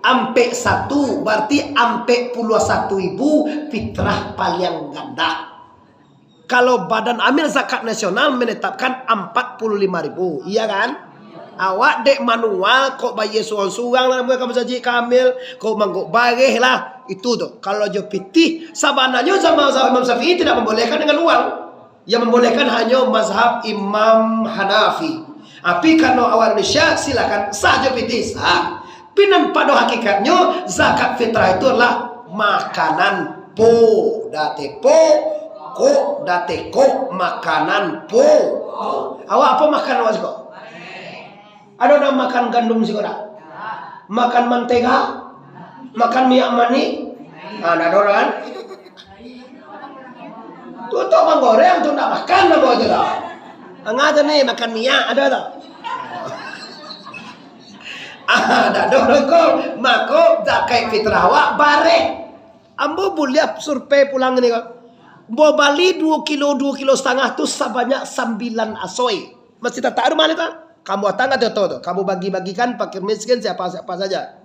ampe 1 berarti ampe puluh 1.000 fitrah paling ganda. Kalau Badan Amil Zakat Nasional menetapkan 45.000, iya kan? Awak dek manual kok bayar suang-suang lah kamu saji kamil, kok mangguk bareh lah itu tuh. Kalau jo pitih sabananya sama Imam Syafi'i tidak membolehkan dengan uang. Yang membolehkan hanya mazhab Imam Hanafi. Tapi kalau awak Indonesia silakan saja pitih sah. Pinam pada hakikatnya zakat fitrah itu adalah makanan po date po ko date ko makanan po. Awak apa makan awak sih kok? Ada orang makan gandum sih kok? Makan mentega? Makan minyak mani? Ada orang kan? Tutup menggoreng tuh nak makan apa itu dah? Ada nih makan minyak ada tak? Ada orang kok mako zakat fitrah awak bareh. Ambo boleh survei pulang ni kok. Bo Bali 2 kilo setengah tu sebanyak 9 asoi. Masih tak tahu mana tak? Kamu datang atau tu? Kamu bagi-bagikan fakir miskin siapa saja.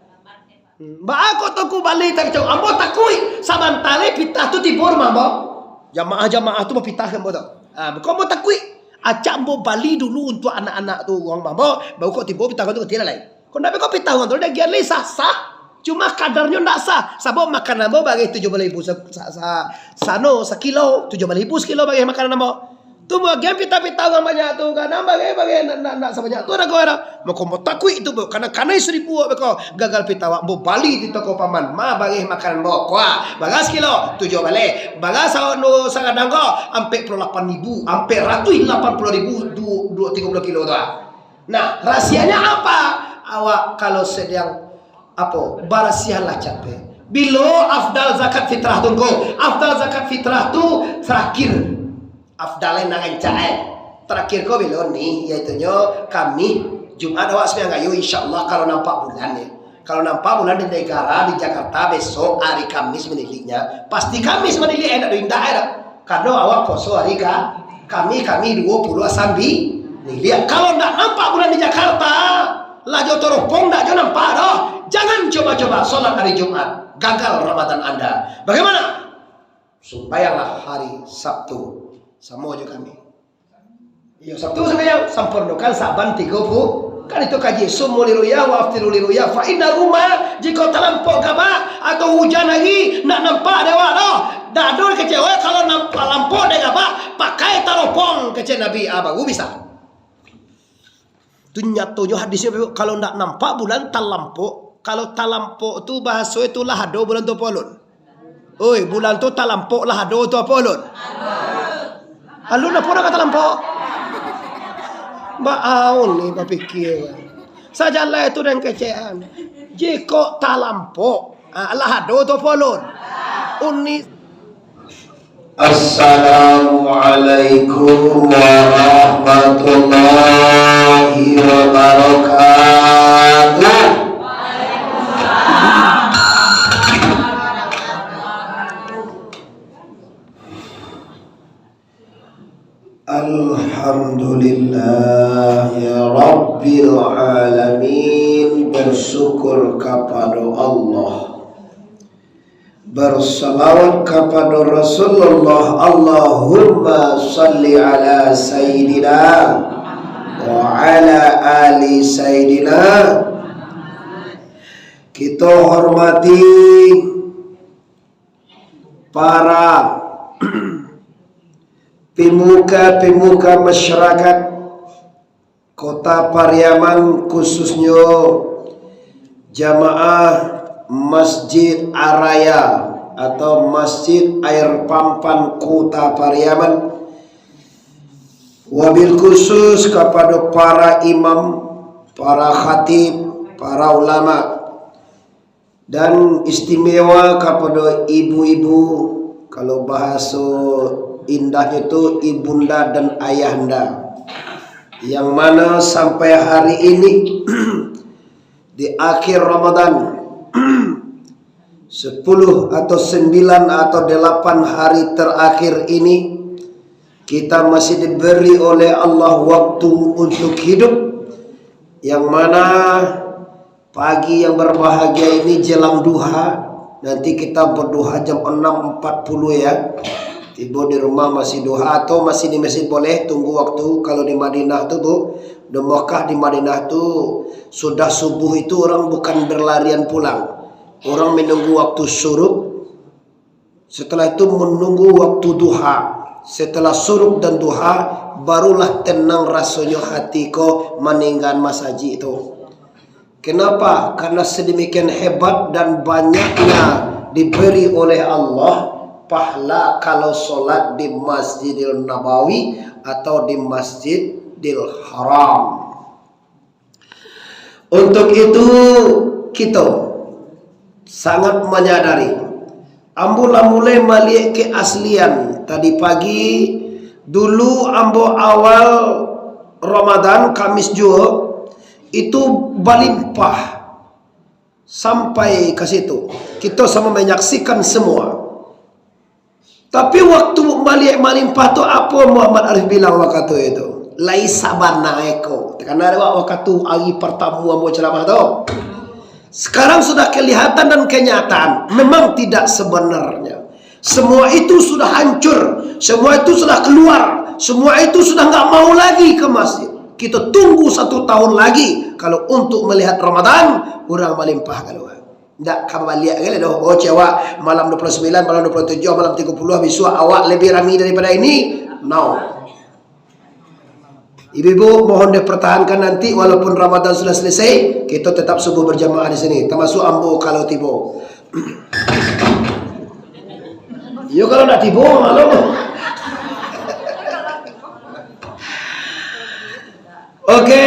Mbak aku tu Bali tak jauh. Ambo takui sabantale pitah tu tibur mambo. Jamaah tu mau pitah kamu tu. Kamu takui. Acak ambo Bali dulu untuk anak-anak tu orang mambo. Baru kau tibur pitah kau tu tidak lain. Kenapa kau pitah orang tu dia giat leh sah. Cuma kadarnya tak sah. Sabab makanan ambo bagi 17.000 sano sekilo, 17.000 sekilo bagi makanan ambo. Tu bagian pita-pita orang banyak tu kan bagi nak sebanyak tu ada kau ada. Maka mau takui itu bu karena 1.000 beko gagal pita wak bu Bali di toko paman ma bagi makanan bo kuah bagas kilo 7 balik bagas no sangadang ko ampe 8.000 ampe 180.000 30 kilo tu. Nah rahasianya apa? Awak kalau sedang apa barasialah capek. Bilo afdal zakat fitrah tunggu. Afdal zakat fitrah tu terakhir. Afdalnya nangan cair. Terakhir ko bilo ni yaitunya kami Jumat awak semua ngayu insyaallah kalau nampak bulan ya. Kalau nampak bulan di negara di Jakarta besok hari Kamis menilainya. Pasti Kamis menilai enak di daerah. Karena awak poso hari kami 20 sambil nilai. Kalau tak nampak bulan di Jakarta lajo teropong tak jo nampak dah. Jangan coba-coba solat hari Jumat. Gagal Ramadan Anda. Bagaimana? Sembahyanglah hari Sabtu. Sama aja kami. Ya Sabtu sembahyang sempurnakan Saban 30. Kan itu kaji sumuli ruya wa aftiru liruya fa inna rumah jika terlampau gabah atau hujan lagi nak nampak dewa dah. Dadul kecewa kalau nampak lampau de gabah pakai teropong kece Nabi abagu bisa. Itu nyatonya hadisnya kalau nak nampak bulan talampau. Kalau talampau tu bahasa itu lah hado bulan tu polon. Oi, bulan tu talampau lah hado tu polon. Halo nak pura kata talampau. Mbak aun ni berfikir. Sajalah itu dan kecean. Jika talampau lah hado tu polon. Uni Assalamualaikum warahmatullahi wabarakatuh. Alhamdulillah ya Rabbil Alamin. Bersyukur kepada Allah, bersalawat kepada Rasulullah. Allahumma salli ala Sayyidina wa ala ali Sayyidina. Kita hormati para pemuka masyarakat Kota Pariaman, khususnya jamaah Masjid Araya atau Masjid Air Pampan Kota Pariaman. Wabil khusus kepada para imam, para khatib, para ulama, dan istimewa kepada ibu-ibu. Kalau bahasa indahnya itu ibunda dan ayahanda, yang mana sampai hari ini di akhir Ramadan 10 atau 9 atau 8 hari terakhir ini kita masih diberi oleh Allah waktu untuk hidup, yang mana Pagi yang berbahagia ini jelang duha. Nanti kita berduha jam 6.40 ya. Tiba di rumah masih duha atau masih di masjid boleh tunggu waktu. Kalau di Madinah tuh Bu, di Mekah di Madinah tuh sudah subuh itu orang bukan berlarian pulang. Orang menunggu waktu syuruk. Setelah itu menunggu waktu duha. Setelah syuruk dan duha barulah tenang rasanya hati kau meninggal Mas Haji itu. Kenapa? Karena sedemikian hebat dan banyaknya diberi oleh Allah pahala kalau sholat di Masjidil Nabawi atau di Masjidil Haram. Untuk itu kita sangat menyadari ambo mulai melihat keaslian. Tadi pagi dulu ambo awal Ramadan Kamis juga itu balimpah sampai ke situ. Kita sama menyaksikan semua. Tapi waktu balik malimpah tu apa Muhammad Arif bilang waktu itu? Laisa bana eko. Karena waktu hari pertama ambo ceramah tu. Sekarang sudah kelihatan dan kenyataan. Memang tidak sebenarnya. Semua itu sudah hancur. Semua itu sudah keluar. Semua itu sudah nggak mau lagi ke masjid. Kita tunggu 1 tahun lagi. Kalau untuk melihat Ramadan, kurang melimpah kalau. Tidak kembali lagi dah. Oh cewek malam 29, malam 27, malam 30 besok awak lebih ramai daripada ini. No. Ibu-ibu mohon dipertahankan nanti walaupun Ramadan sudah selesai, kita tetap subuh berjamaah di sini. Termasuk ambo kalau tiba. Yo kalau nak tiba malu. Oke.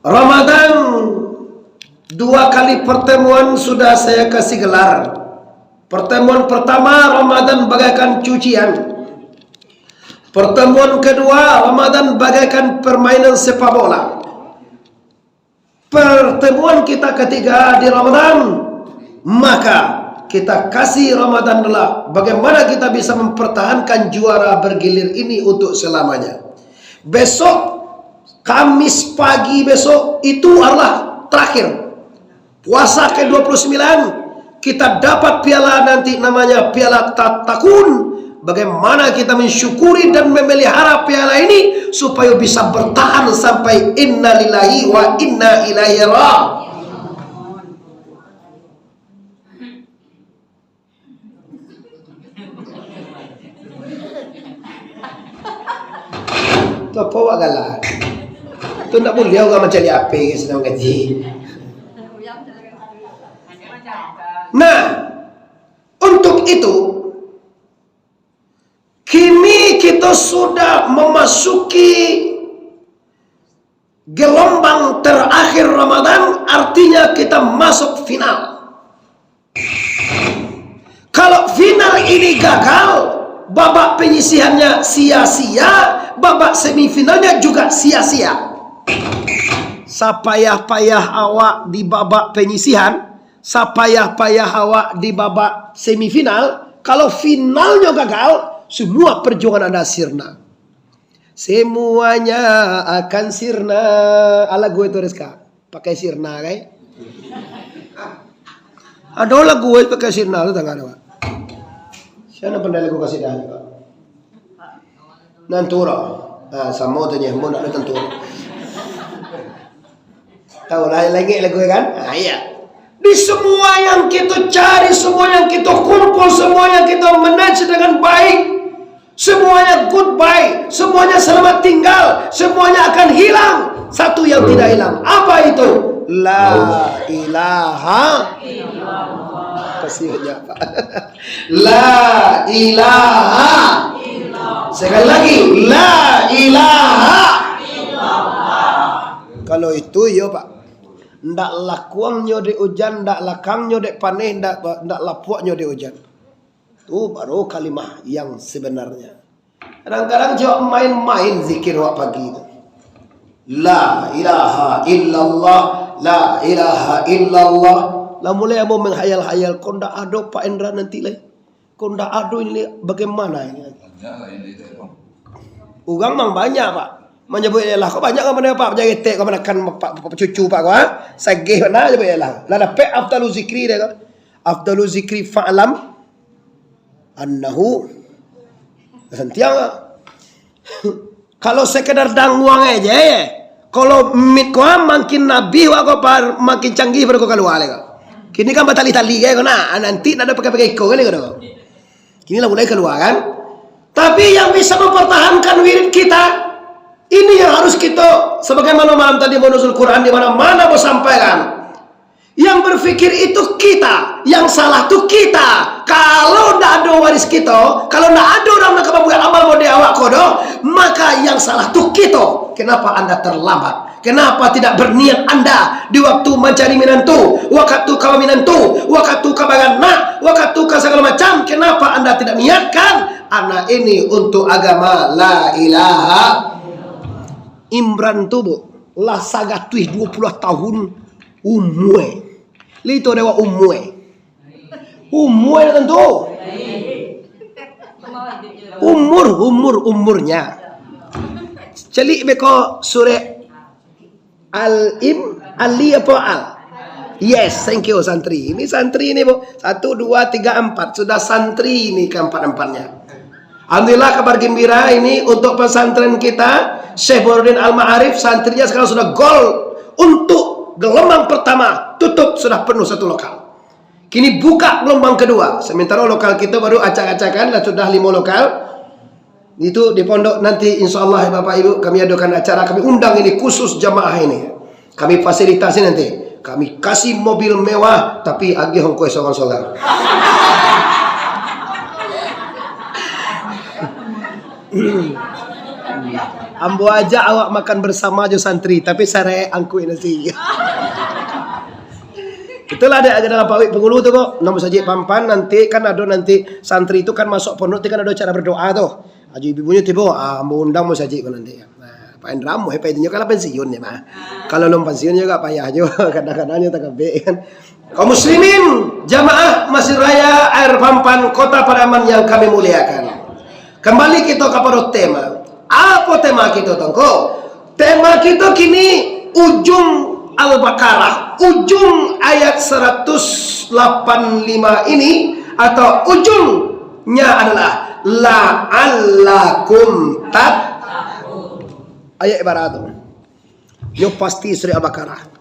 Ramadan 2 kali pertemuan sudah saya kasih gelar. Pertemuan pertama Ramadan bagaikan cucian. Pertemuan kedua Ramadan bagaikan permainan sepak bola. Pertemuan kita ketiga di Ramadan, maka kita kasih Ramadan adalah bagaimana kita bisa mempertahankan juara bergilir ini untuk selamanya. Besok Kamis pagi besok itu adalah terakhir puasa ke-29. Kita dapat piala nanti namanya piala Tatakun. Bagaimana kita mensyukuri dan memelihara piala ini supaya bisa bertahan sampai inna lillahi wa inna ilaihi raji'un. Tu apa awak galak? Tu nak boleh orang macam ni apa yang sedang gaji. Nah, untuk itu kini kita sudah memasuki gelombang terakhir Ramadan, artinya kita masuk final. Kalau final ini gagal, babak penyisihannya sia-sia, babak semifinalnya juga sia-sia. Sapayah-payah awak di babak penyisihan, sapayah-payah awak di babak semifinal, kalau finalnya gagal, semua perjuangan Anda sirna. Semuanya akan sirna. Ala gue itu Rizka, pakai sirna kan? Ada lagu gue pakai sirna itu tak ada Pak. Siapa pandai lagu kasih dah Pak? Nantura. Ah sama tu nya, mau nak nantura. Tahu lah lagi lagu kan? Ah iya. Di semua yang kita cari, semua yang kita kumpul, semua yang kita manage dengan baik, semuanya goodbye, semuanya selamat tinggal, semuanya akan hilang. Satu yang tidak hilang, apa itu? La ilaha illallah. Kasihnya Pak. La ilaha illallah. Sekali lagi, la ilaha illallah. Kalau itu ya Pak. Ndak lakuangnya di hujan, ndak lakangnya di panen, ndak lapuaknya di hujan. Itu baru kalimah yang sebenarnya. Kadang-kadang jawab main-main zikir wak pagi itu. La ilaha illallah, la ilaha illallah. Lah mulai mau menghayal-hayal, kau ndak ada Pak Endra nanti lah. Kau ndak ada ini bagaimana ini? Ugang mang banyak Pak. Menyebut ialah kau banyak mana pak berjaya tek kau menekan pak cucu pak kau ha? Sagih mana nyebut ialah. Lah dapat afdalu zikri dia kau. Afdalu zikri fa'lam annahu sentiang. Kalau sekedar dangwang aja ya. Kalau mit kau makin nabi wa kau makin canggih baru kau keluar kau. Kini kan batali-tali kau nah nanti nak ada pakai-pakai kau kau. Kini lah mulai keluar kan. Tapi yang bisa mempertahankan wirid kita ini yang harus kita, sebagaimana malam tadi menuzul Quran di mana-mana mau sampaikan. Yang berpikir itu kita, yang salah itu kita. Kalau tidak ada waris kita, kalau tidak ada orang nak kebabuan amal mau diawak kodoh, maka yang salah itu kita. Kenapa anda terlambat? Kenapa tidak berniat anda di waktu mencari minantu, waktu kau minantu, waktu kau nak, waktu kau segala macam? Kenapa anda tidak niatkan anak ini untuk agama la ilaha Imran tu bu lah sagatui 20 tahun umue. Lito dewa umue. Umue tentu. Umurnya. Celik beko surah Al-Im Ali apa Al? Yes, thank you santri. Ini santri ini bu. 1, 2, 3, 4. Sudah santri ini keempat-empatnya. Alhamdulillah kabar gembira ini untuk pesantren kita Syekh Burhanuddin Al-Ma'arif, santrinya sekarang sudah gol untuk gelombang pertama, tutup sudah penuh satu lokal. Kini buka gelombang kedua. Sementara lokal kita baru acak-acakan dan sudah 5 lokal. Itu di pondok nanti insya Allah Bapak Ibu kami adakan acara, kami undang ini khusus jamaah ini. Kami fasilitasi nanti. Kami kasih mobil mewah tapi agih hongkoi soal-soal. Ambo aja awak makan bersama aja santri, tapi sare angkui nasi. Itulah ada dalam pawik penghulu tu kok. Nomor saja pampan nanti kan ada nanti santri itu kan masuk pondok kan ada cara berdoa tuh. Aju ibunya tiba, ambo undang mau saja kan nanti. Nah, Pak Indra mau hebat itu kalau pensiun ya mah. Kalau belum pensiun juga payah aja kadang-kadangnya tak kebe kan. Kaum muslimin jamaah Masjid Raya Air Pampan Kota Padaman yang kami muliakan. Kembali kita kepada tema. Apa tema kita tongko? Tema kita kini ujung Al-Baqarah, ujung ayat 185 ini atau ujungnya adalah la'allakum ayat ibarat itu. Yo pasti surah Al-Baqarah.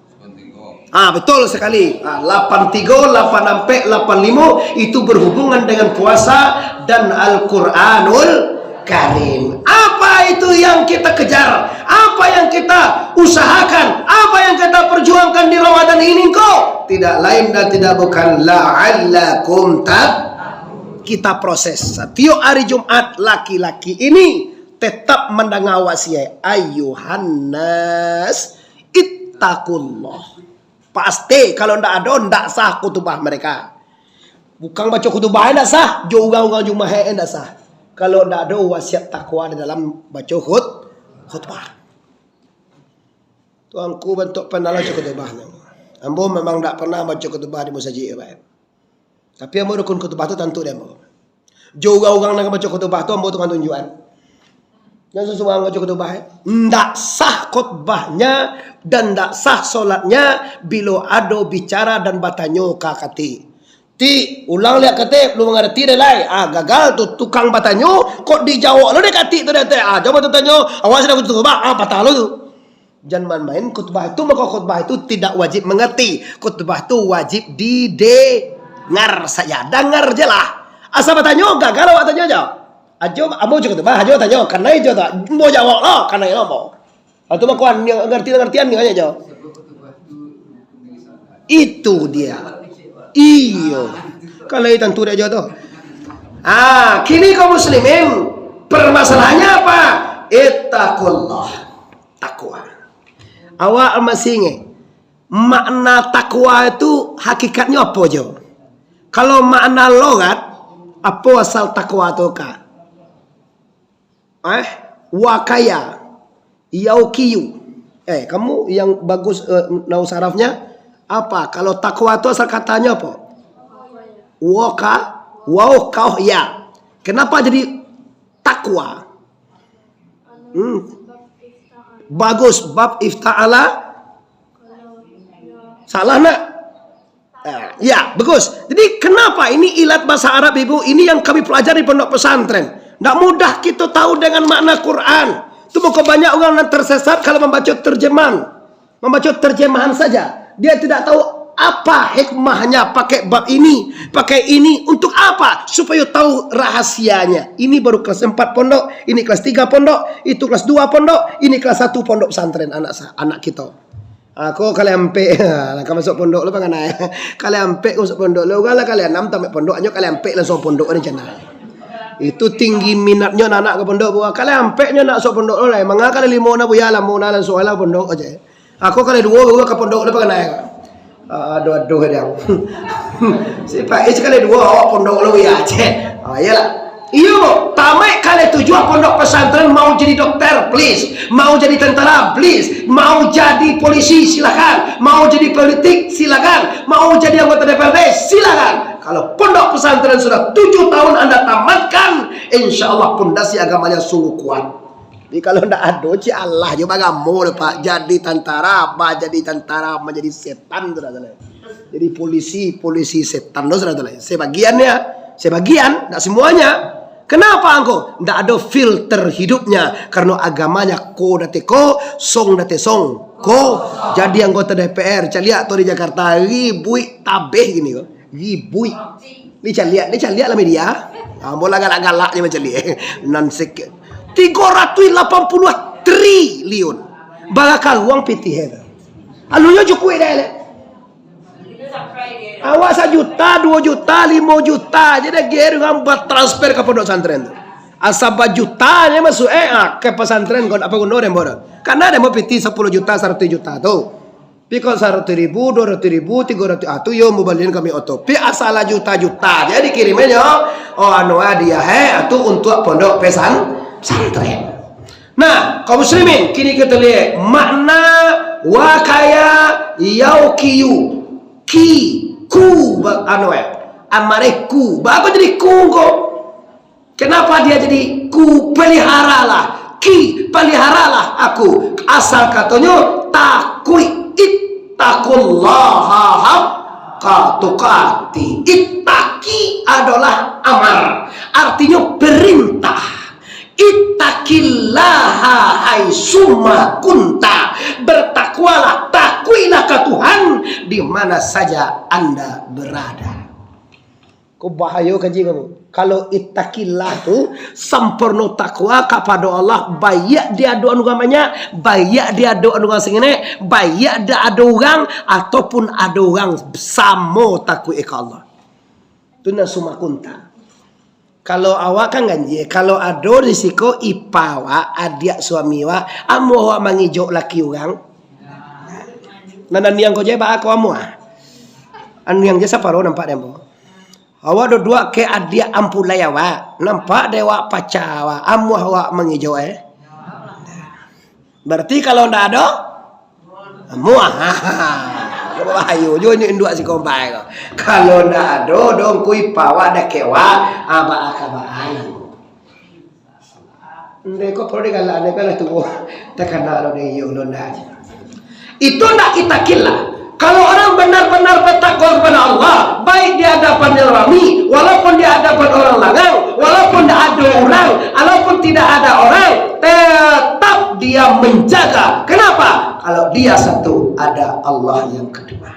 Betul sekali. 83, 86, 85 itu berhubungan dengan puasa dan Al-Quranul Karim. Apa itu yang kita kejar? Apa yang kita usahakan? Apa yang kita perjuangkan di Ramadan ini kok? Tidak lain dan tidak bukan la'allakum kita proses. Setiap hari Jumat laki-laki ini tetap mendengar wasiat ayuhannas ittaqullah. Pasti kalau ndak sah khutbah mereka. Bukan baca khutbah ndak sah, juga Jumat ndak sah. Kalau tidak ada wasiat takwa di dalam baca khutbah. Tuanku bentuk penalah baca khutbahnya. Ambo memang tidak pernah baca khutbah di masjid ya. Tapi ambo rukun khutbah itu tentu dia ambo. Juga orang nak baca khutbah itu ambo tukang tunjukan. Yang sesuai baca khutbah tidak sah khutbahnya dan tidak sah solatnya bila ada bicara dan batanyo kakati. Ti ulang lihat kate belum mengerti deh lai. Gagal tuh tukang batanyo kok dijawab lo deh kati tu deh. Coba tu tanyo awas sudah khutbah patah lo tu. Jangan main khutbah itu, maka khutbah itu tidak wajib mengerti. Khutbah itu wajib didengar saja. Dengar je lah. Asal batanyo gagal awak tanyo aja. Ajo amo juga khutbah ajo tanyo karena itu tak mau jawab lo karena itu mau. Atau mah kuan yang ngerti-ngertian nih aja. Itu dia. Iyo, kalau itu tentu dia jodoh. Kini kaum muslimin permasalahannya apa? Ittaqullah, takwa. Awak masih ingat makna takwa itu hakikatnya apa jo? Kalau makna logat apa asal takwa itu kah? Wakaya, yaukiyu. Kamu yang bagus nau sarafnya. Apa? Kalau takwa itu asal katanya apa? Kenapa jadi takwa? Bagus. Bab ifta'ala. Salah nak? Ya, bagus. Jadi kenapa ini ilat bahasa Arab ibu? Ini yang kami pelajari pondok pesantren. Tidak mudah kita tahu dengan makna Quran. Itu bukan banyak orang yang tersesat kalau membaca terjemahan. Membaca terjemahan saja. Dia tidak tahu apa hikmahnya pakai bab ini, pakai ini untuk apa? Supaya tahu rahasianya. Ini baru kelas 4 pondok, ini kelas 3 pondok, itu kelas 2 pondok, ini kelas 1 pondok pesantren anak kita. Aku kalian ampe, kau masuk pondok lu pengen naik. Kalian ampe masuk pondok lu, kalau kalian 6 tamat pondoknya kalian ampe langsung pondok ni cina. Itu tinggi minatnya anak ke pondok buah. Kalian ampe nya nak masuk pondok lu lah. Mangga kalian 5 na buya lah, mau nalan soal pondok aja. Aku kalian 2 buah ke pondok lu pengen naik. Aduh dia. Si Pak kali 2 pondok lu ya aja. Iyalah. Iyo, tamat kalian tujuan pondok pesantren mau jadi dokter, please. Mau jadi tentara, please. Mau jadi polisi, silakan. Mau jadi politik, silakan. Mau jadi anggota DPRD, silakan. Kalau pondok pesantren sudah 7 tahun Anda tamatkan, insya Allah pondasi agamanya sungguh kuat. Jadi kalau tidak ada, Allah juga gamu Pak. Jadi tentara, apa jadi tentara menjadi setan, saudara. Jadi polisi setan, saudara. Sebagian, tidak semuanya. Kenapa engkau? Tidak ada filter hidupnya. Karena agamanya ko date ko, song date song. Ko jadi anggota DPR. Lihat tuh di Jakarta ribui tabeh gini kok. Ribui. Ini lihat lah media. Bola galak-galaknya macam ni. Nansek 380 triliun. Bakal uang PTH. Alunya cukup dah. Awak 1 juta, 2 juta, 5 juta. Jadi dia dengan buat transfer ke pondok pesantren. Asal juta ni masuk ke pesantren kon apa guna dem bodoh. Karena dia mau piti 10 juta, 100 juta tu. Pi kalau 100.000, 200.000, 300 tu yo mau balikin kami auto. Pi asal juta-juta. Jadi kirimnya anu dia tu untuk pondok pesantren. Nah, kaum muslimin, kini kita lihat makna wakaya yaukiyu ku anu amare ku bagus jadi ku kok. Kenapa dia jadi ku? Peliharalah peliharalah aku. Asal katanya takui ittaqullaha haqqa tuqati. Ittaqi adalah amar, artinya perintah. Ittaqillaha haitsuma kunta. Bertakwalah, takuilah ke Tuhan di mana saja Anda berada. Kau bahaya kaji kamu. Kalau ittaqillah tu sempurna takwa kepada Allah, baik dia doa agamanya, baik dia doa agama sengene, baik dia ada orang ataupun ada orang sama takwa ke Allah. Tu nasuma kunta. Kalau awak kan ganji, kalau ada risiko ipawa, adik suami wa, amu awak mangijok laki orang. Nana niang kau jeba aku amu ah. Anu yang jasa paro nampak demo. Awak dua ke adik ampulai awak, nampak dewa pacawa, amu awak mangijok Berarti kalau ndak ada, amu ayo jo ni induk si kompai ko. Kalau ndak ada dong kui pawa dak kewa aba akabahan. Ndeko perlu digala ndeko tu takana lo de yo lo ndak. Itu ndak kita killa. Kalau orang benar-benar bertakwa kepada Allah, baik di hadapan rami, walaupun di hadapan orang lanang, walaupun tidak ada orang, walaupun tidak ada orang, tetap dia menjaga. Kenapa? Kalau dia satu, ada Allah yang kedua.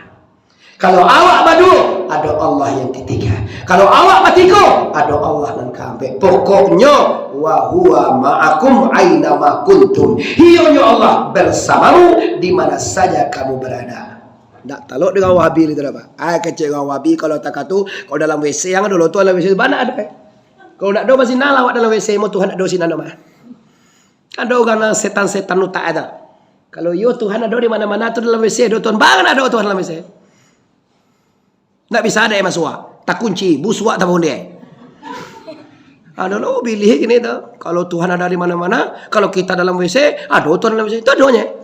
Kalau awak badu, ada Allah yang ketiga. Kalau awak bertiga, ada Allah yang keempat. Pokoknya, wa huwa ma'akum aina ma kuntum. Hionya Allah bersamamu di mana saja kamu berada. Tak taluk dengan Wahabi itu apa? Kecil dengan Wahabi kalau tak katu, kalau dalam WC yang dulu tu dalam WC mana ada? Kalau nak do masih nalawat dalam WC, mau Tuhan ada sini nama. Ada orang setan-setan nu tak ada. Kalau yo Tuhan ada di mana-mana tu dalam WC, do Tuhan bangun ada Tuhan dalam WC. Tak bisa ada yang masuk. Tak kunci, buswak tak boleh. Ada lo pilih gini tu. Kalau Tuhan ada di mana-mana, kalau kita dalam WC, ada Tuhan dalam WC. Itu adanya.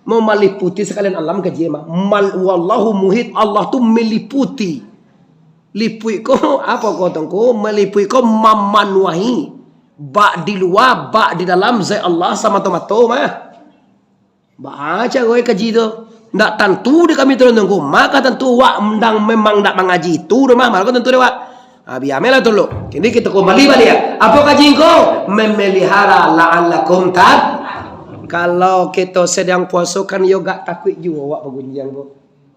Mau meliputi sekalian alam kejema. Wallahu muhit, Allah tu meliputi. Lipui ko apa kau tengku? Melipui ko mamanuahi. Bak di luar, bak di dalam zat Allah sama tomato mah. Baca gue kaji tu. Ndak tentu di kami turun tunggu. Maka tentu wak mendang memang ndak mengaji itu rumah. Maka tentu dia wak. Biamelah dulu. Kini kita kembali balik ya. Apa kaji kau? Memelihara la'allakum tad. Kalau kita sedang puasa kan yoga takut juga awak bergunjang bu.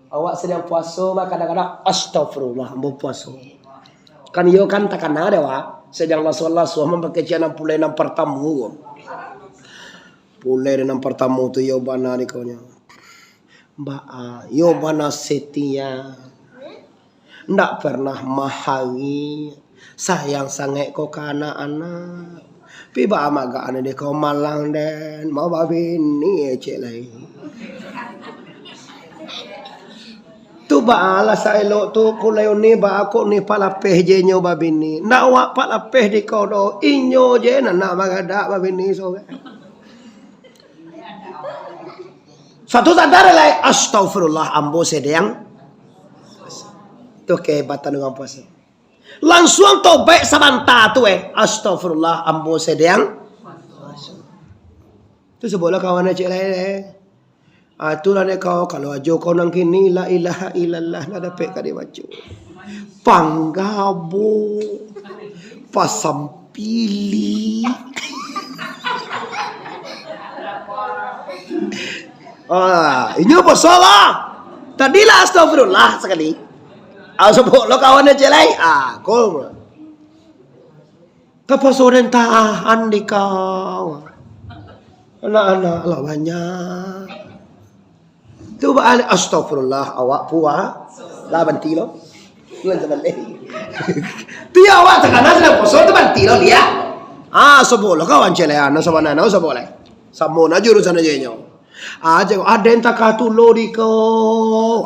Awak sedang puasa maka kadang-kadang astagfirullah mau puasa. Kan yo kan takkan ada wak. Sedang Rasulullah SAW berkecianan pulai enam pertamu. Pulai enam pertamu tu yo bana ni kaunya. Mbak yo bana setia. Ndak pernah mahali. Sayang sangat kau ke anak-anak. Piba amak gak ane de kau malang den. Mau babini cek lain. Tu ba ala sa elok tu pulai ni ba aku ni palapeh je nyo babini. Nak wak palapeh di kau do. Inyo je nak magadak babini so. Satu sadar lah. Astagfirullah ambo sedang. Tu kehebatan dengan puasa. Langsung tobat sabanta tu astagfirullah ambo sedang. Tu sebelah kawan cik lain itulah ni kau kalau ajo kau nang kini la ilaha illallah nak dapat kadi baca. Panggabo pasampili. Ini apa salah? Tadilah astagfirullah sekali. Sebut lo kawan cik lain. Kau. Kepasoran tahan di kau. Anak-anak lah banyak. Tu balik astagfirullah awak puas. Lah banti lo. Tuan zaman leh. Tu ya awak tekanan sedang puasa tu banti lo dia. Sebut lo kawan cik lain. Sabana sebut lain. Samo na jurusan aja nyo. Jangan ada yang tak katu lo di kau.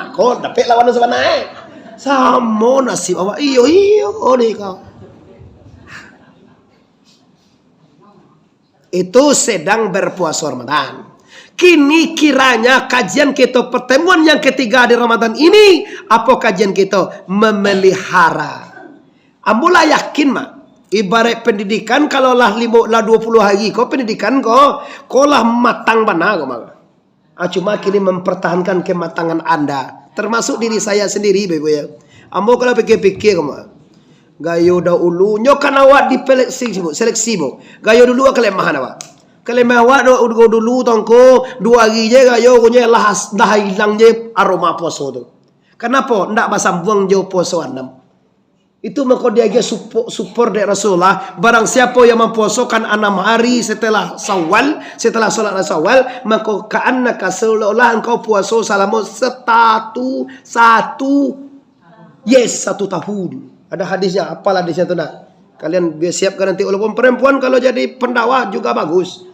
Kau dapat lawan sebenarnya. Samo nasib awak iyo ni kau. Itu sedang berpuasa Ramadan. Kini kiranya kajian kita pertemuan yang ketiga di Ramadan ini. Apa kajian kita? Memelihara. Ambulah yakin mak. Ibarat pendidikan kalau lah 20 hari kau pendidikan kau lah matang benar kau mak. Cuma kini mempertahankan kematangan anda. Termasuk diri saya sendiri bebo ya. Ambo kalau pikir-pikir kau mak. Gayo dahulu nyokan awak di seleksi bo. Gayo dulu kelemahan awak. Kelemahan awak dulu tongko 2 hari je gayo punya dah hilang je aroma puasa tu. Kenapa? Ndak basambung je puasa 6. Itu maka dia support dari Rasulullah. Barang siapa yang mempuasakan 6 hari setelah Syawal, setelah solat Syawal, maka ka'annaka seolah-olah engkau puasa selama 1 tahun. Ada hadisnya, apalah hadisnya tu nak. Kalian siapkan nanti. Walaupun perempuan kalau jadi pendakwah juga bagus.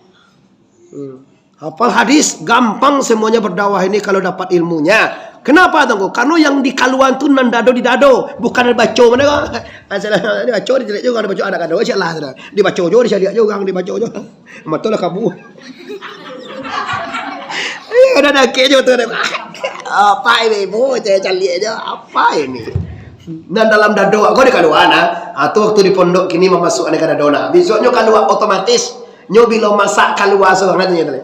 Hafal hadis, gampang semuanya berdakwah ini kalau dapat ilmunya. Kenapa tunggu? Karena yang di kaluan tu nan dado di dado, bukan dibaca mana kau? Asalah dibaca di jelek juga dibaca anak kado insyaallah sudah. Dibaca juga disediak juga dibaca juga. Matulah kamu. Udah nak ke je tu. Apa ini bu? Saya cari aja. Apa ini? Dan dalam dado aku di kaluan tu waktu di pondok kini memasuk anak dado na. Besoknya kaluan otomatis nyo bila masak kaluan seorang nanti tadi.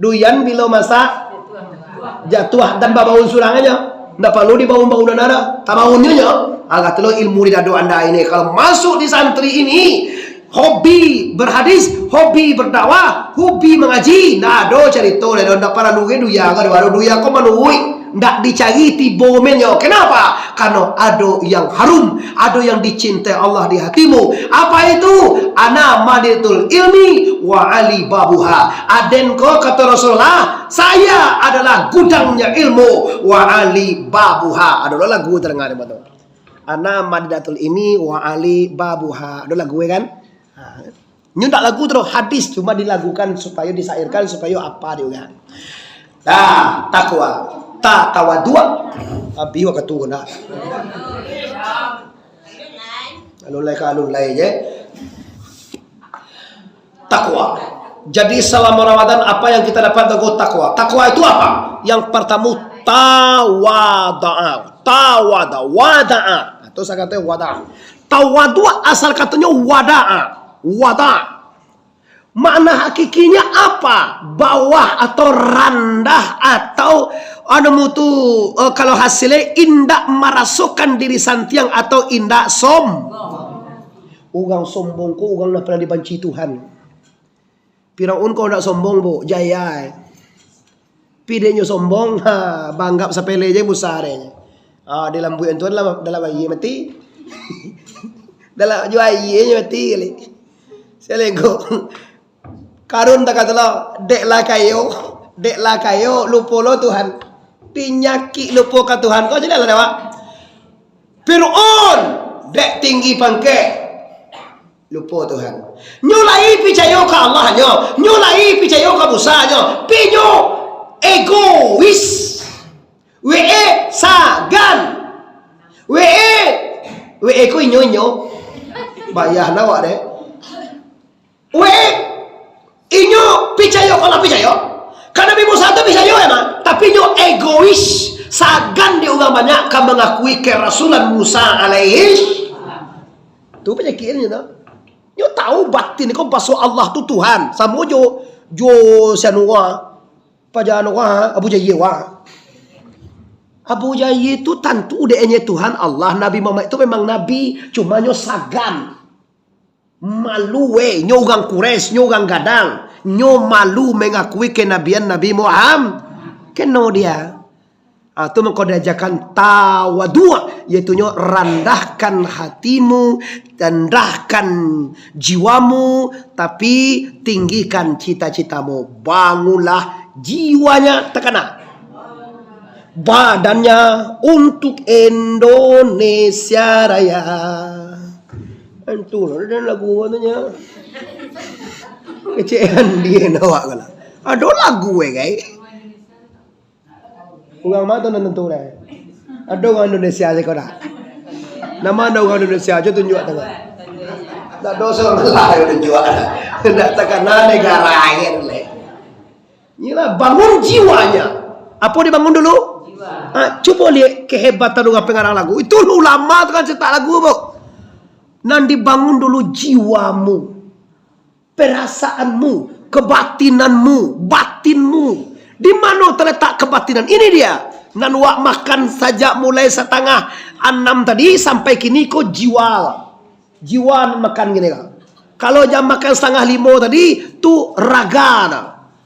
Duyan bila masak jatuh dan babaun surangannya ndak perlu dibaun-baun dan ada tabaunnya agak telo ilmu di dado anda ini kalau masuk di santri ini hobi berhadis, hobi berdakwah, hobi mengaji nado cerita le ndak para nuge duya ka baru duya ko manui ndak dicari tibomennya. Kenapa? Karena ada yang harum, ada yang dicintai Allah di hatimu. Apa itu? Ana maditul ilmi wa ali babuha. Adenko kata Rasulullah, saya adalah gudangnya ilmu wa ali babuha. Ada lagu terdengar betul. Ana maditul ilmi wa ali babuha. Ada lagu kan? Nyundak lagu terus hadis cuma dilagukan supaya disairkan supaya apa dia. Takwa. Tawadua abi wa katuna alun lai je takwa. Jadi selama Ramadan apa yang kita dapat dari takwa? Takwa itu apa? Yang pertama wada'a. Itu saya kata wada'a. Tawadu asal katanya wada'a. Makna hakikinya apa? Bawah atau rendah atau kalau hasilnya indak merasukan diri santiang atau indak Ugang sombong ko, ugang na pernah dibanci Tuhan. Firaun ko nak sombong bo, jaya. Pide nyo sombong, banggap sa pele je musare. Dalam buyan Tuhan dalam bayi mati. Dalam juai ye mati kali. Selego. Karun tak kata lo, dek lah kayo, lupo lo Tuhan. Pinyaki lupo ka Tuhan. Kau jadi lah dewa. Fir'aun, dek tinggi pangke, lupo Tuhan. Nyulai picayo ka Allah nyo, nyulai picayo ka Musa nyo. Pinyo egois, sagan, ko inyo, bayah nawa deh. Inyo picayo kalau picayo karena Nabi Musa itu picayo emang, tapi inyo egois sagan di ugang banyak kan mengakui kerasulan Musa alaihi itu penyakitnya tuh. Nyo tahu batin kau baso Allah tu Tuhan sama jo sianuwa pajanuwa Abu Jahil itu tentu udahnya Tuhan Allah. Nabi Muhammad itu memang nabi, cuma nyo sagan malu nyo ugang kures, nyo ugang gadang, nyo malu mengakui kenabian Nabi Muhammad. Keno dia itu mengkodajakan tawadu, yaitu nyo rendahkan hatimu, rendahkan jiwamu, tapi tinggikan cita-citamu. Bangunlah jiwanya, tekana badannya untuk Indonesia Raya. Antul ada lagu katanya. Kecean dia nawak kala. Ada lagu guys. Ugang mata nonton tu dah. Ada orang Indonesia je kau dah. Nama ada orang Indonesia je tunjuk tengah. Tak dosa lah yang tunjuk ada. Nak tekanan negara air le. Inilah bangun jiwanya. Apa dibangun dulu? Coba lihat kehebatan orang pengarang lagu. Itu ulama tu kan cetak lagu bu. Nan dibangun dulu jiwamu, perasaanmu, kebatinanmu, batinmu. Di mana terletak kebatinan? Ini dia. Nan wak makan saja mulai 5:30 tadi sampai kini kau jiwa makan gini kan. Kalau jam makan 4:30 tadi tu raga,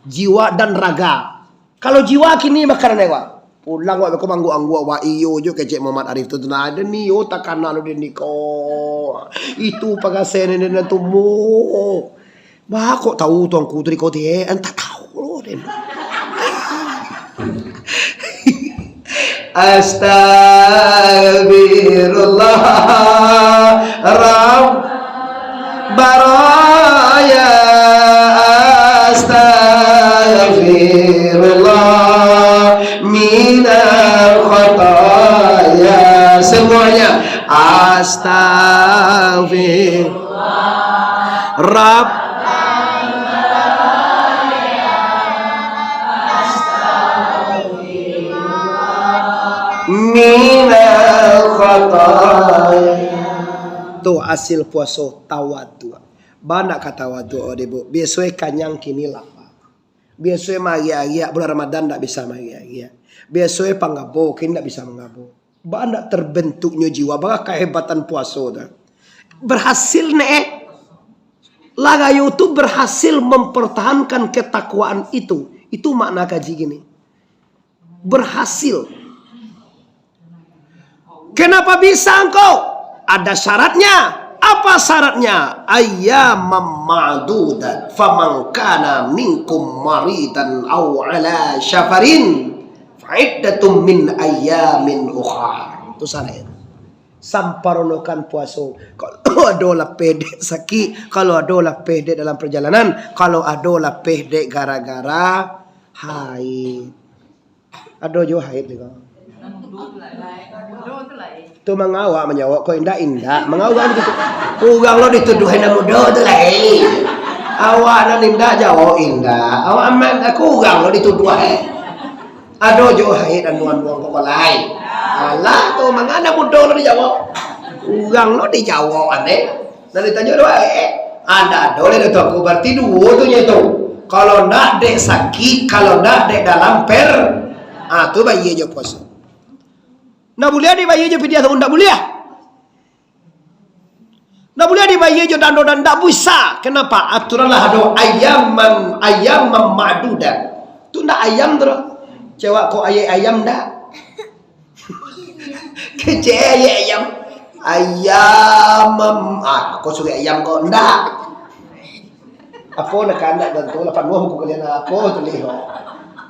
jiwa dan raga. Kalau jiwa kini makan apa? Pulang wak ko manggu-anggu wa iyo jo kecek Muhammad Arif tu na ada ni yo takana lo din ko. Itu pagasen ni na tumo. Ba kok tahu tuang ku tri ko te an tak tahu lo den. Astagfirullah Rabb baraya astagfirullah minal khataya. Semuanya astagfirullah Rabb minal khataya. Tu hasil puasa tawadu. Banyak kata tawadu debo. Biasanya kanyang kini lapar. Biasanya magi-agi bulan Ramadan tak bisa magi-agi. Biasanya panggabo kini tak bisa menggabo. Banyak terbentuknya jiwa. Bagaimana kehebatan puasa dah. Berhasil nih. Lagayo itu berhasil mempertahankan ketakwaan itu. Itu makna kaji gini. Berhasil. Kenapa bisa engkau? Ada syaratnya. Apa syaratnya? Ayyamam ma'dudat faman kana minkum maridan aw ala syafarin fa'iddatum min ayyamin ukhar. Itu syaratnya. Samparonokan puasa. Kalau ada pedek sakit, kalau ada pedek dalam perjalanan, kalau ada pedek gara-gara haid. Ada juga haid juga. Tu mengawak menjawab kau indah mengawak gitu. Ugang lo dituduhin muda tu lain. Awak nak indah jawab indah. Awak amat aku ugang lo dituduh Ado jo haid anuan buang kau lain. Alah tu mengana muda lo dijawab. Ugang lo dijawab aneh. Dan ditanya doa Anda boleh itu aku berarti dua tuh itu. Kalau ndak dek sakit, kalau ndak dek dalam tuh bayi aja puasa. Ndak boleh di bayi aja pidia tuh ndak boleh. Ndak boleh di bayi aja dan ndak bisa. Kenapa? Aturan lah ada ayam ma'dudat. Tu ndak ayam terus. Cewek kok ayam ndak? Kece ayam. Aku suka ayam kok ndak. Apa nak kandak dan tu lapan wah kalian apa tu liho.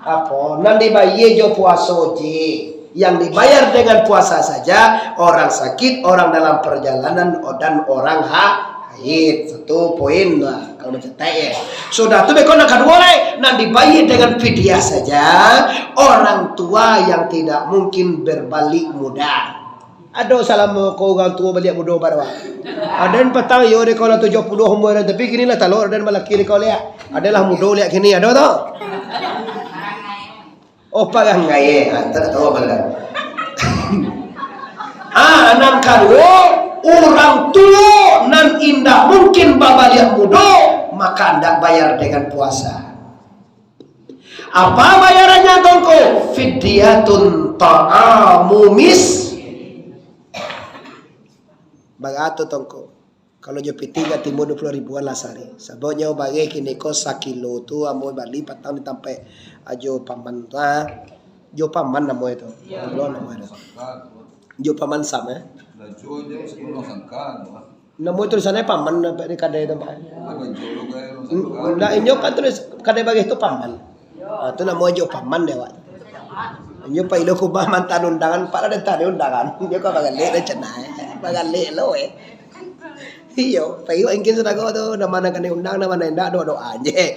Apa nanti bayi jo puasa je. Yang dibayar dengan puasa saja orang sakit, orang dalam perjalanan dan orang haid. Satu poin lah kalau mencetak ya. Sudah tu bekon nak kedua lagi nanti dibayar dengan fidyah saja orang tua yang tidak mungkin berbalik muda. Ada salam ko orang tua balik muda barwa. Ada yang petang yo de kalau 70 umur tapi kini lah talor dan malaki de kau lihat. Adalah muda lihat kini ada tu. Oh pagang gaya, tak tahu apa kan? Nan kadua orang tua nan indah mungkin babaliak muda maka anda bayar dengan puasa. Apa bayarannya tongko? Fidyatun ta'amu bagato tongko. Kalau jo pitiga timur 20 ribuan lah sehari. Sebabnya bagi kini ko sakilo tu amo bali patang ditampe ajo paman tu jo paman namo itu. Belum namo itu. Jo paman sam namo tulisannya paman di kadai tempat. Nah inyo kan tulis kadai bagi itu paman. Tu namo jo paman dewa. Inyo pa ilo ko ba mantan undangan para dan tadi undangan. Inyo ko bagalek na cenai. Bagalek lo Iyo, payo ingin sudah kau tu nama nak kena undang nama nenda doa aja.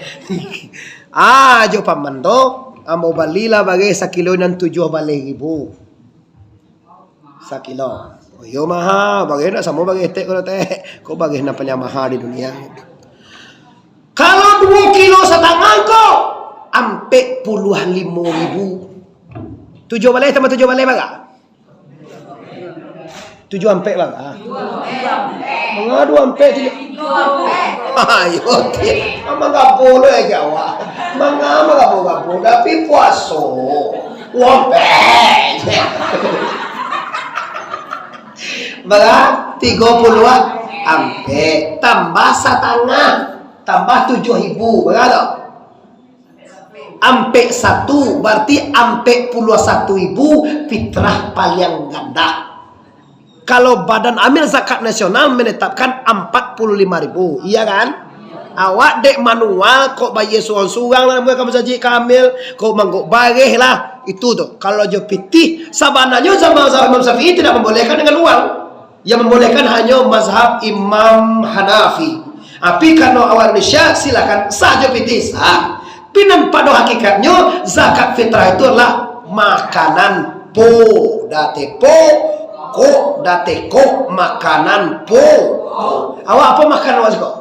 Jo paman tu, amo balila bagai sakilo nan 7,000. Sakilo. Yo maha, bagai nak sama bagai tek kalau tek, kau bagai nak maha di dunia. Kalau 2 kilo setengah kau, ampe puluhan 5.000. 7 balai tambah 7 balai baga. 7 ampe baga. Mengadu ampe tu. Ayo, amang boleh Jawa. Mangama tapi puaso. Ampe. Baga 30 ampe tambah setengah tambah 7.000 baga tak? Ampe 1 berarti ampe puluh 1.000 fitrah paling ganda. Kalau Badan Amil Zakat Nasional menetapkan 45.000, iya kan? Awak dek manual kok bayi suang-suang lah kamu saji kamil, kok mangguk bageh lah itu tuh. Kalau jo pitih sabananya sama Imam Syafi'i tidak membolehkan dengan uang. Yang membolehkan hanya mazhab Imam Hanafi. Tapi kalau awak Indonesia silakan saja pitih sah. Pinan pada hakikatnya zakat fitrah itu adalah makanan date makanan awak apa makan awak sih kok?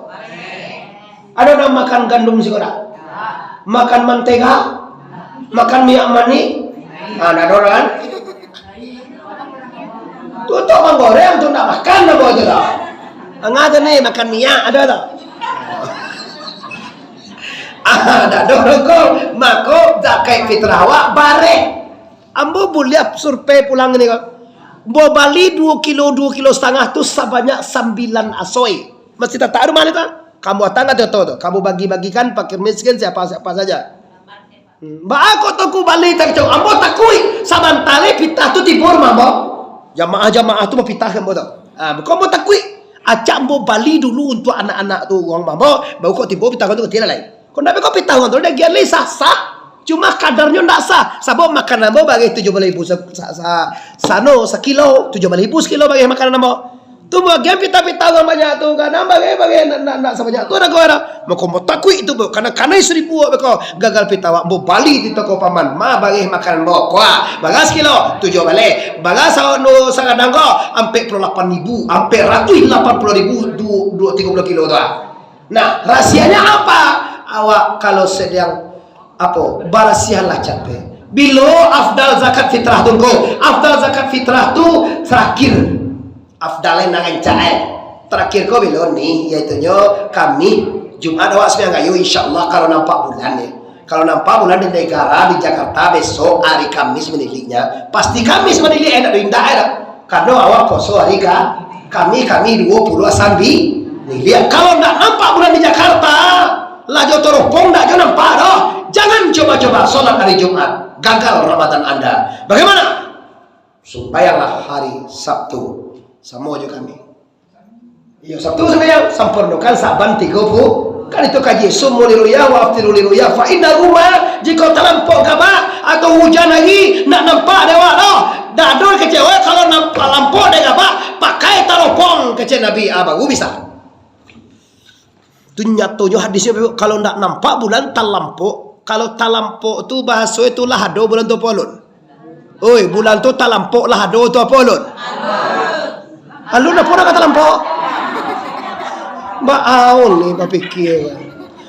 Ada orang makan gandum sih kok? Makan mentega? Makan minyak mani? Ada orang tutup menggoreng tu nak makan apa tu dah? Angkat ni makan minyak ada tak? Ada kok mako zakat fitrah awak bare. Ambo boleh survei pulang ni kok. Bo Bali 2 kilo setengah tu sebanyak 9 asoi. Masih tak tahu mana tu? Kamu datang atau tu? Kamu bagi-bagikan fakir miskin siapa saja. Ba aku tu Bali tak jauh. Ambo takui saban tali pitah tu tibur mambo. Jamaah tu mau pitah kamu tu. Kamu takui. Acak ambo Bali dulu untuk anak-anak tu orang mambo. Baru kau tibur pitah tu ketiak lain. Kau nak kau pitah tu dia giat leh sah. Cuma kadarnya tak sah. Sebab makanan mo bagi 7.000 sano sekilo, 7.000 sekilo bagi makanan mo. Tu bagian pita-pita orang banyak tu kan. Bagi nak sebanyak tu ada kau ada. Maka mo takui itu bu. Karena 1,000 beko gagal pita wak mo Bali di toko paman. Ma bagi makanan mo kuah. Bagas kilo 7 balik. Bagas no sangadang ko ampe 8.000, ampe 180.000 30 kilo tu. Nah, rahasianya apa? Awak kalau sedang barasialah capek. Bilo afdal zakat fitrah tunggu. Afdal zakat fitrah tu terakhir. Afdalnya nangan cair. terakhir ko belon nih, yaitunya kami Jumat awak sembilan kayu insyaallah kalau nampak bulan ya. Kalau nampak bulan di negara di Jakarta besok hari Kamis meniliknya, pasti Kamis menilik enak indah ya. Karena awak poso hari kami 20 sambil nilik. Kalau nggak nampak bulan di Jakarta, lajo teropong nggak jo nampak doh. Jangan coba-coba sholat hari Jumat, gagal Ramadan Anda. Bagaimana? Sembayanglah hari Sabtu. Sama aja kami. Iya Sabtu sembahyang, sempurnakan Saban 30. Kan itu kaji sumu liruya wa aftiru liruya fa inna rumah jika terlampau gabah atau hujan lagi nak nampak dewa doh dadol kecewa kalau nampak lampau de gabah pakai taropong kece Nabi abagu bisa itu nyatonya hadisnya kalau nak nampak bulan talampau kalau talampau tu bahasa itu lahado bulan tu polon oi bulan tu talampau lahado tu polon alun dah pernah kata lampau Baaun ni berfikir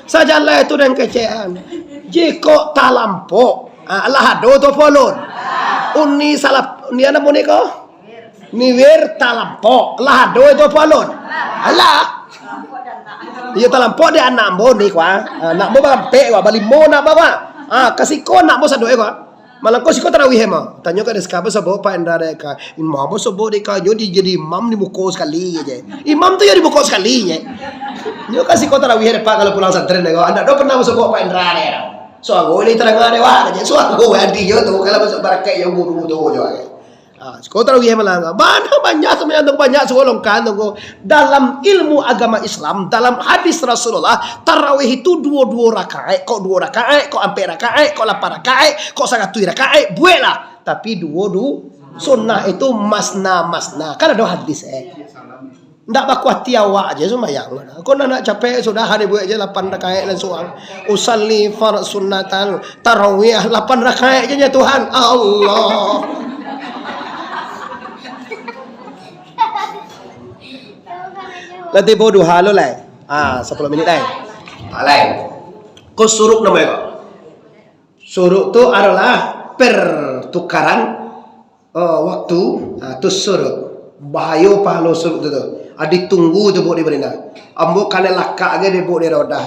sajalah itu dan kecean jika talampok lahado tu polon uni salah ni ana moni ko niwer talampok lahado itu polon alah iya talampok dia anak mo ni kwa anak mo bampe kwa bali mo na bawa kasih ko nak mo sa doe kwa malang ko siko tarawih ma tanyo ka deskaba sa bo pa indara ka imam mo so bo de ka yo di jadi imam ni buko sekali je imam tu yo di buko sekali je yo kasih ko tarawih pa kalau pulang santren ko anda do pernah masuk bo pa indara ya so aku ni terang ada wa je so aku adi yo tu kalau masuk barakai yo guru tu jo ko tarawih malang banyak sebenarnya banyak sekolong kan dalam ilmu agama Islam dalam hadis Rasulullah tarawih itu dua rakaat kok 2 rakaat kok 4 rakaat kok 8 rakaat kok 1 rakaat buatlah tapi dua sunnah itu masna kan ada hadis ndak bakuati awak aja sembahyang kau nak capek sudah hari buat aja 8 rakaat dan soal usalli fard sunnatan tarawih 8 rakaat aja Tuhan Allah Nanti bodoh halo lah. 10 minit lah. Lain. Kau suruk namanya kau. Suruk tu adalah pertukaran waktu. Tu suruk. Bahaya pahalo suruk tu. Adik tunggu tu buat di berina. Ambo kane lakak aja di buat di rodah.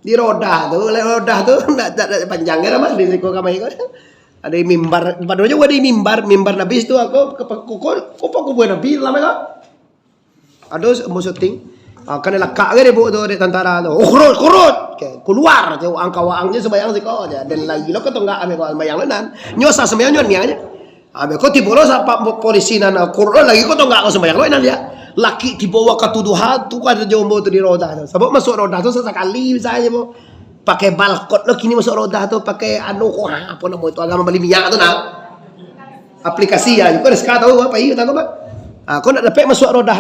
Di rodah tu nak panjang kan mah di siku kamai kau. Ada mimbar. Padahal juga ada mimbar Nabi itu aku kau buat Nabi lama kau. Ada mau syuting kan lakak ke dia buat tu di tentara tu kurut keluar tu angka-angnya sembayang sih kau aja dan lagi lo ketemu enggak ambil sembayang lenan nyosa sembayang nyon aja ambil kau tiba lo sampai polisi nana kurut lagi kau tu enggak kau sembayang lenan dia laki dibawa ke tuduhan tu kan jombo tu di roda tu sebab masuk roda tu sesekali misalnya mau pakai balkot lo kini masuk roda tu pakai apa nama itu agama beli minyak tu nak aplikasi ya kau dah sekarang tahu apa ini tahu apa kau nak dapat masuk roda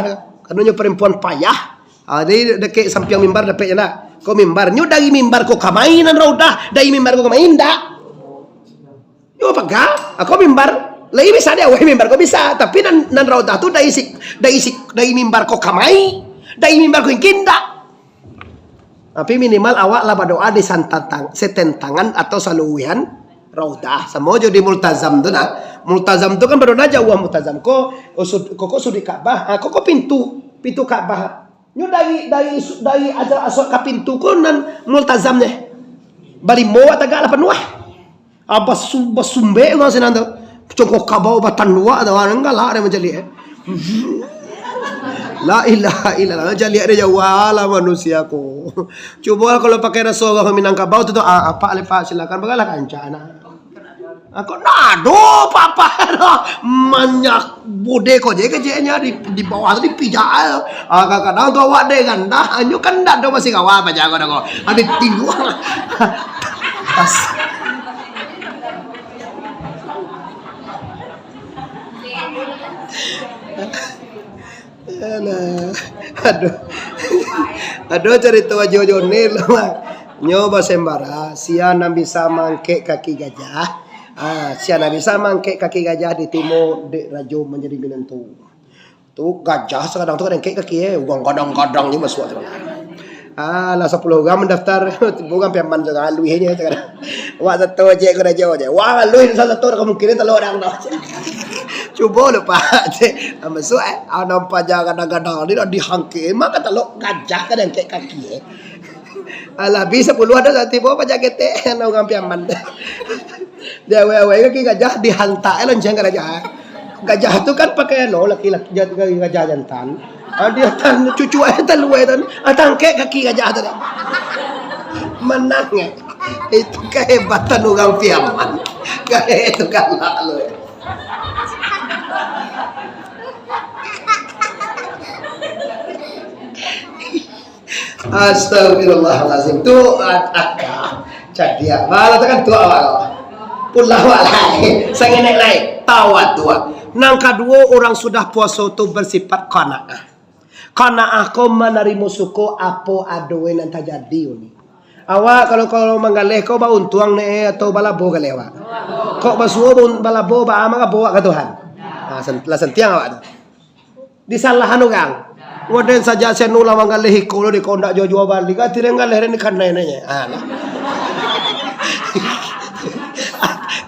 karena perempuan payah, dia dekat samping mimbar dapat je lah. Kau mimbar, nyu dari mimbar kau kamainan raudah, dari mimbar kau kamain dak. Yo paga, aku mimbar, lagi bisa dia, mimbar kau bisa, tapi nan raudah tu dari mimbar kau kamai, dari mimbar kau ingin dak. Tapi minimal awak lah berdoa di setentangan atau saluwihan raudah. Sama jadi multazam tu nak. Multazam tu kan berdoa jauh multazam. Kok sudi Ka'bah, kok pintu Ka'bah. Nyu dari ajar asal ke pintu ko nan multazam ne. Bali mo ataga la penuh. Apa sumbe ngau senando. Congkok kabau batan dua ada orang enggak lah ada menjadi. La ilaha illallah jadi ada jawala manusiaku. Coba kalau pakai rasul kau Minangkabau tu apa lepas silakan bagalah kancana. Aku nado papa banyak bude ko je kejenya di bawah tu dipijak kadang tu awak de ganda anyu kan nado masih kawa apa jago dah ko ada tinggu aduh cerita wajo ni lah nyoba sembara siana bisa mangke kaki gajah siana bisa mangke kaki gajah di timur dek rajo menjadi menentu tu gajah sekarang tu kan kaki uang kadang-kadang ni masuk lah 10 orang mendaftar bukan piaman sekarang luihnya sekarang Wah satu aja kena jauh aja. Wah lu ini salah satu kemungkinan telur orang dah. Coba lu pak, masuk nampak jangan kadang-kadang ni dah dihangke, maka telur gajah kan yang kayak kaki. Alah bisa puluh ada satu bawa jaket nak orang piaman. Dia wewe kaki gajah dihantar lonceng gajah. Gajah tu kan pakai laki-laki gajah jantan. Dia tan cucu tan luwe tan, tangke kaki gajah tu. Menang itu kehebatan orang piaman. Kayak itu kalah lu. Astagfirullahalazim. Tu akak. Cadia. Malah kan tua awak. Pulah walai. Sangenek lain. Tawat tua. Nang kedua orang sudah puasa tu bersifat qanaah. Qanaah kau menerima suku apa adoe nan terjadi ni. Awak kalau manggaleh kau ba untuang ne atau balabo galewa. Kau basuo balabo ba ama bawa ke Tuhan. Lah sentiang awak tu. Disalahan orang. Waden saja senula manggaleh ko di kondak jojo bali ka tirenggaleh ni kanene.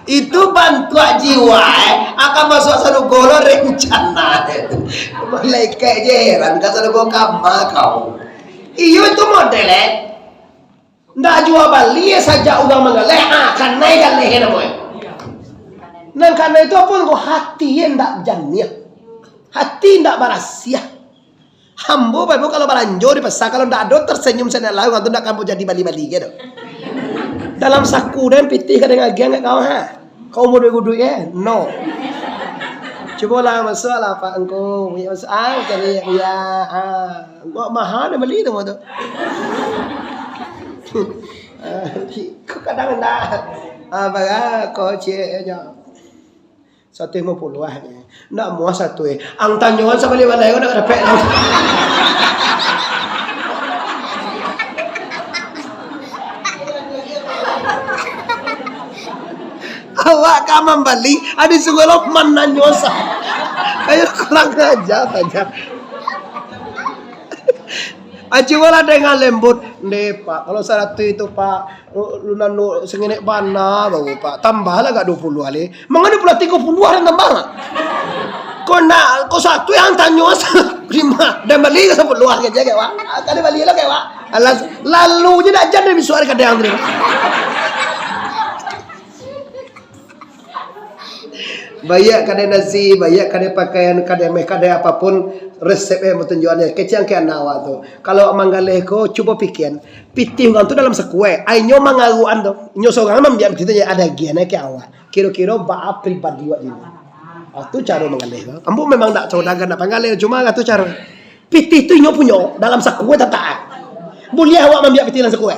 Itu bantuan jiwa akan masuk satu golo rencana. Malaikat je heran ka satu go kama kau. Iyo itu model ndak jual bali saja orang manggaleh akan naik galeh namanya. Nang karena itu pun ko hati ndak jannah. Hati ndak barasia. Hambo bapak kalau balanjo di pasar kalau ndak ada tersenyum sana lalu atau ndak kamu jadi bali-bali gitu. Dalam saku dan pitih kadang agian enggak kau ha. Kau mau duit ya? No. Coba lah masuk lah pak engkau. Masuk jadi ya. Gua mahal dah beli tu tu. Kau kadang ndak. Apa kau cek aja. 150 lah. Ndak muas satu ang tanyoan sa bali-balay ko nak repek lang. Awak ka membeli, ada segala mananyosa. Kayak kurang aja saja. Aji wala dengan lembut. Ne pak, kalau 100 itu pak, lu nanu sengenek bana baru pak. Tambah lah gak 20 kali. Mengapa pula 30 orang tambah lah? Kau satu yang tanya 5 dan beli ke 10 aja kayak wak. Tadi beli lah kayak wak. Lalu je nak jadi bisuar ke yang terima. Banyak kadang nasi, banyak kadang pakaian, kadang apapun resepnya mau tunjukannya. Kecil ke anak awak tu. Kalau manggaleh ko cuba pikir, pitih orang tu dalam sekue. Ainyo mangaruan tu. Nyo seorang membiar kita ada giannya ke awak. Kira-kira baap pribadi wak ini. Itu cara manggaleh ko. Ambo memang tak saudagar nak manggaleh, cuma itu cara. Pitih tu nyo punya dalam sekue tak. Boleh awak membiar pitih dalam sekue.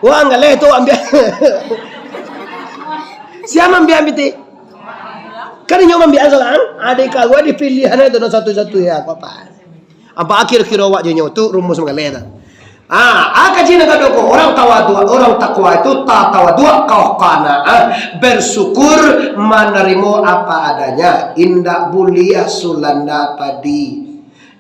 Wah manggaleh tu ambil. Siapa membiar pitih? Kan nyo membiar seorang, adik kau di pilihan itu satu-satu ya apa? Apa akhir-akhir awak je nyo tu rumus manggaleh tu. Kaji negara orang tawadu, orang takwa itu tawadu kau qanaah, bersyukur menerima apa adanya. Indah bulia sulanda padi.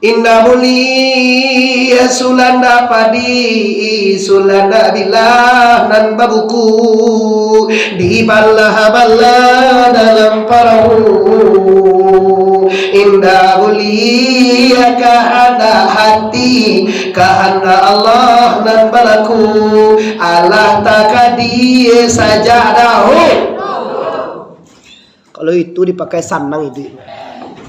Indah mulia sulanda padi, sulanda bilah nan babuku di bala dalam perahu. Indah mulia kahanda hati, kahanda Allah nan balaku, Allah takadi saja dahu. Kalau itu dipakai sanang itu.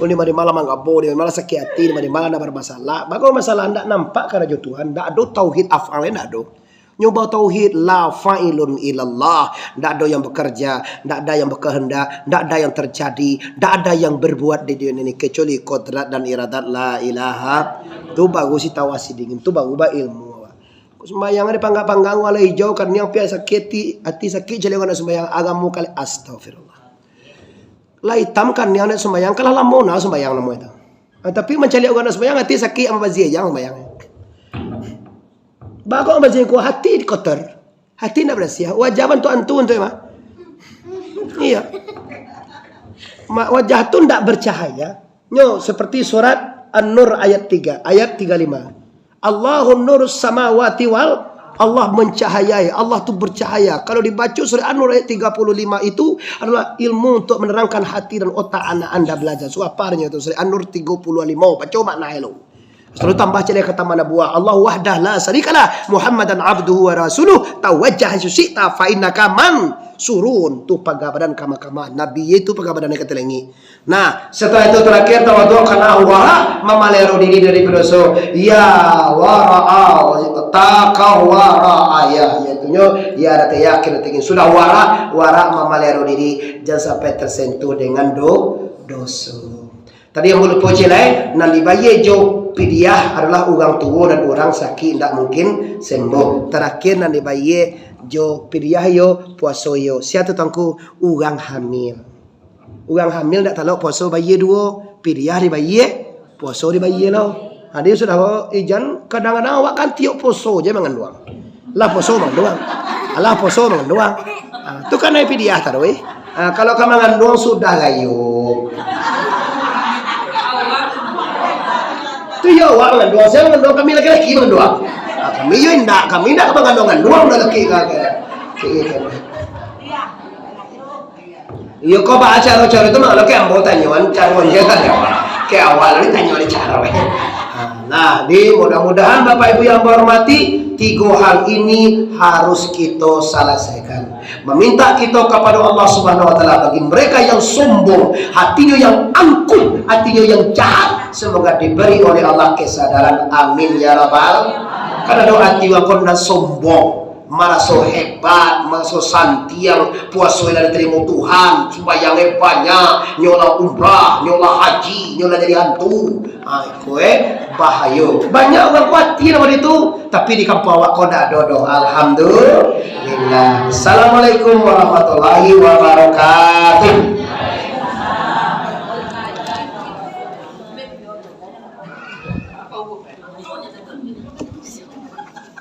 Ini mari malam enggak boleh, malah sakit hati, mari malam ada bermasalah. Bagus masalah ndak nampak karena Tuhan, ndak ada tauhid afal ndak ada. Nyoba tauhid la fa'ilun ilallah, ndak ada yang bekerja, ndak ada yang berkehendak, ndak ada yang terjadi, ndak ada yang berbuat di dunia ini kecuali kodrat dan iradat la ilaha. Tu bagus si tawasi dingin, tu bagus ba ilmu. Sembayang ada panggang-panggang wala hijau kan yang piasa sakit hati sakit jadi orang sembayang agamu kali astagfirullah. Lah hitam kan yang nak sembahyang kalah lamona sembahyang nama itu. Tapi mencari orang nak sembahyang hati sakit sama bazia jangan sembahyang. Bagong bazia ku hati kotor. Hati nak bersih. Wajaban tu antu mah. Iya. Wajah tu ndak bercahaya. Nyo seperti surat An-Nur ayat 3, ayat 35. Allahun nurus samawati wal Allah mencahayai, Allah tu bercahaya. Kalau dibaca surah An-Nur ayat 35 itu adalah ilmu untuk menerangkan hati dan otak anak anda belajar. So aparnya itu surah An-Nur 35. Baca makna hello. Selalu tambah cari kata mana buah. Allah wahdah la syarikalah, Muhammadan abduhu wa rasuluh, tawajjah syita fa innaka man surun tu pagabadan kama-kama. Nabi itu pagabadan yang ketelengi. Nah, setelah itu terakhir tawadhu kana wara mamalero diri dari dosa. Ya wara taqawara ya yaitunya ya ada yakin tinggi sudah wara mamalero diri jangan sampai tersentuh dengan dosa. Tadi yang boleh poci lain, nanti bayi jo pidiah adalah orang tua dan orang sakit tidak mungkin sembuh. Terakhir nanti bayi jo pidiah yo puasa yo. Siapa tangku orang hamil. Orang hamil tidak tahu puasa bayi dua, pidiah di bayi, puasa di bayi lo. Ada sudah ijan kadang-kadang awak kan tiap puasa je mangan doang. Lah puasa mangan doang. Alah puasa mangan doang. Tu kan naik pidiah tahu kalau kamu mangan doang sudah gayo. Tu ya awak mangan doang, saya mangan doang, kami laki-laki mangan doang. Kami yo indak, kami indak mangan doang dah laki kakek. Yo kau baca cara itu malah laki ambo tanyuan cara dia kan ya. Ke awal ni tanyuan cara. Nah, mudah-mudahan Bapak Ibu yang berhormati, 3 hal ini harus kita selesaikan. Meminta kita kepada Allah Subhanahu wa taala bagi mereka yang sombong, hatinya yang angkuh, hatinya yang jahat, semoga diberi oleh Allah kesadaran. Amin ya rabbal. Karena doa hati wa konna sombong, merasa hebat, merasa santiang, puasa yang diterima Tuhan, sembahyangnya banyak, nyola umrah, nyola haji, nyola jadi hantu. Bahaya. Banyak orang khawatir sama itu, tapi di kampung awak kodak dodo. Alhamdulillah. Assalamualaikum warahmatullahi wabarakatuh.